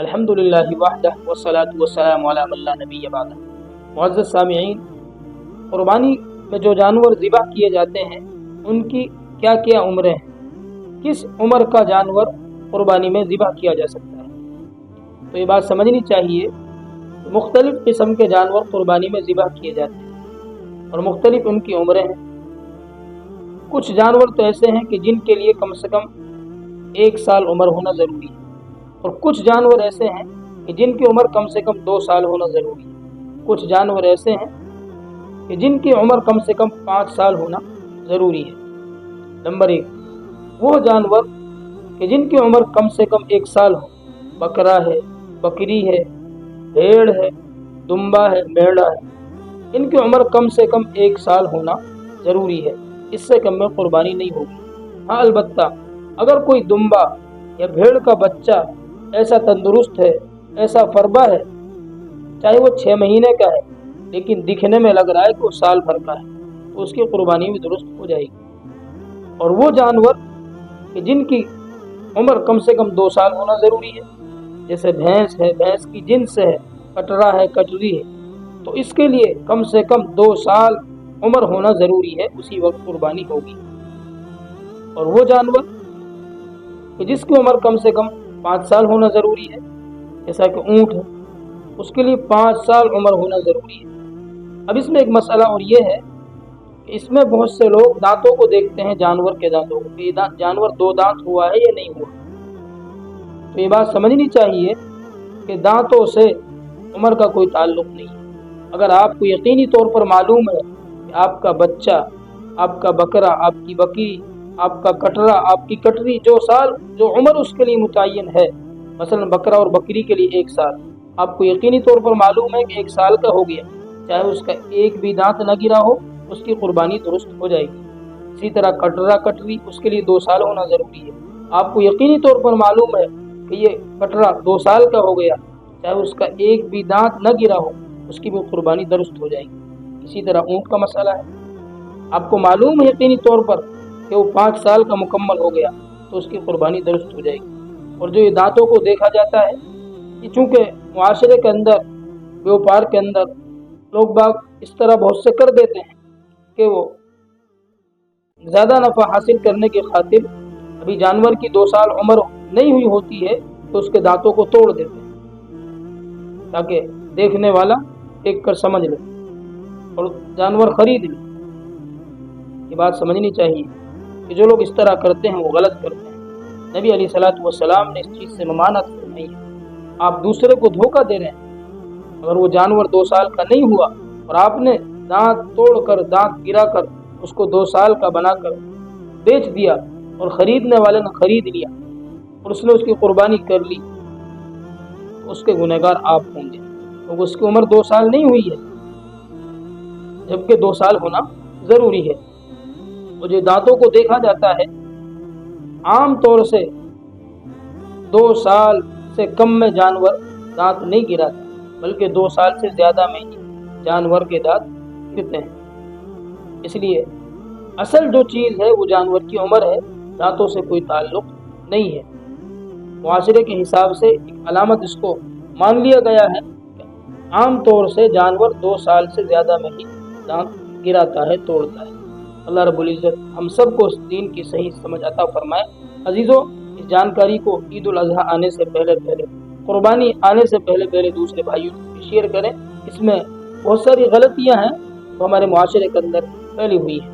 الحمدللہ وحدہ والصلاۃ والسلام علی من لا نبی بعدہ۔ معزز سامعین، قربانی میں جو جانور ذبح کیے جاتے ہیں ان کی کیا کیا عمریں ہیں، کس عمر کا جانور قربانی میں ذبح کیا جا سکتا ہے؟ تو یہ بات سمجھنی چاہیے، مختلف قسم کے جانور قربانی میں ذبح کیے جاتے ہیں اور مختلف ان کی عمریں ہیں۔ کچھ جانور تو ایسے ہیں کہ جن کے لیے کم سے کم 1 سال عمر ہونا ضروری ہے، اور کچھ جانور ایسے ہیں کہ جن کی عمر کم سے کم 2 سال ہونا ضروری ہے۔ کچھ جانور ایسے ہیں کہ جن کی عمر کم سے کم 5 سال ہونا ضروری ہے۔ نمبر 1، وہ جانور کہ جن کی عمر کم سے کم 1 سال ہو، بکرا ہے، بکری ہے، بھیڑ ہے، دمبا ہے، میڑا ہے، ان کی عمر کم سے کم 1 سال ہونا ضروری ہے، اس سے کم میں قربانی نہیں ہوگی۔ ہاں، البتہ اگر کوئی دمبا یا بھیڑ کا بچہ ایسا تندرست ہے، ایسا فربا ہے، چاہے وہ 6 مہینے کا ہے لیکن دکھنے میں لگ رہا ہے کہ وہ سال بھر کا ہے، تو اس کی قربانی بھی درست ہو جائے گی۔ اور وہ جانور کہ جن کی عمر کم سے کم 2 سال ہونا ضروری ہے، جیسے بھینس ہے، بھینس کی جنس ہے، کٹرا ہے، کٹری ہے، تو اس کے لیے کم سے کم 2 سال عمر ہونا ضروری ہے، اسی وقت قربانی ہوگی۔ اور وہ جانور کہ جس کی عمر کم سے کم 5 سال ہونا ضروری ہے، جیسا کہ اونٹ ہے، اس کے لیے 5 سال عمر ہونا ضروری ہے۔ اب اس میں ایک مسئلہ اور یہ ہے کہ اس میں بہت سے لوگ دانتوں کو دیکھتے ہیں، جانور کے دانتوں کو، کہ یہ جانور 2 دانت ہوا ہے یا نہیں ہوا۔ تو یہ بات سمجھنی چاہیے کہ دانتوں سے عمر کا کوئی تعلق نہیں ہے۔ اگر آپ کو یقینی طور پر معلوم ہے کہ آپ کا بچہ، آپ کا بکرا، آپ کی بکری، آپ کا کٹرا، آپ کی کٹری، جو عمر اس کے لیے متعین ہے، مثلا بکرا اور بکری کے لیے 1 سال، آپ کو یقینی طور پر معلوم ہے کہ 1 سال کا ہو گیا، چاہے اس کا ایک بھی دانت نہ گرا ہو، اس کی قربانی درست ہو جائے گی۔ اسی طرح کٹرا، کٹری، اس کے لیے 2 سال ہونا ضروری ہے۔ آپ کو یقینی طور پر معلوم ہے کہ یہ کٹرا 2 سال کا ہو گیا، چاہے اس کا ایک بھی دانت نہ گرا ہو، اس کی بھی قربانی درست ہو جائے گی۔ اسی طرح اونٹ کا مسئلہ ہے، آپ کو معلوم ہے یقینی طور پر کہ وہ 5 سال کا مکمل ہو گیا، تو اس کی قربانی درست ہو جائے گی۔ اور جو یہ دانتوں کو دیکھا جاتا ہے، یہ چونکہ معاشرے کے اندر، بیوپار کے اندر لوگ باغ اس طرح بہت سے کر دیتے ہیں کہ وہ زیادہ نفع حاصل کرنے کی خاطر ابھی جانور کی 2 سال عمر نہیں ہوئی ہوتی ہے تو اس کے دانتوں کو توڑ دیتے ہیں تاکہ دیکھنے والا دیکھ کر سمجھ لے اور جانور خرید لے۔ یہ بات سمجھنی چاہیے کہ جو لوگ اس طرح کرتے ہیں وہ غلط کرتے ہیں۔ نبی علیہ الصلوۃ والسلام نے اس چیز سے ممانعت فرمائی ہے۔ آپ دوسرے کو دھوکہ دے رہے ہیں۔ اگر وہ جانور 2 سال کا نہیں ہوا اور آپ نے دانت توڑ کر، دانت گرا کر اس کو 2 سال کا بنا کر بیچ دیا اور خریدنے والے نے خرید لیا اور اس نے اس کی قربانی کر لی، تو اس کے گنہگار آپ ہوں گے، کیونکہ اس کی عمر 2 سال نہیں ہوئی ہے، جبکہ 2 سال ہونا ضروری ہے۔ اور جو دانتوں کو دیکھا جاتا ہے، عام طور سے 2 سال سے کم میں جانور دانت نہیں گراتا، بلکہ 2 سال سے زیادہ میں ہی جانور کے دانت گرتے ہیں۔ اس لیے اصل جو چیز ہے وہ جانور کی عمر ہے، دانتوں سے کوئی تعلق نہیں ہے۔ معاشرے کے حساب سے ایک علامت اس کو مان لیا گیا ہے کہ عام طور سے جانور 2 سال سے زیادہ میں ہی دانت گراتا ہے، توڑتا ہے۔ اللہ رب العزت ہم سب کو اس دین کی صحیح سمجھ عطا فرمائے۔ عزیزو، اس جانکاری کو عید الاضحیٰ آنے سے پہلے، قربانی آنے سے پہلے دوسرے بھائیوں کو شیئر کریں۔ اس میں بہت ساری غلطیاں ہیں جو ہمارے معاشرے کے اندر پھیلی ہوئی ہیں۔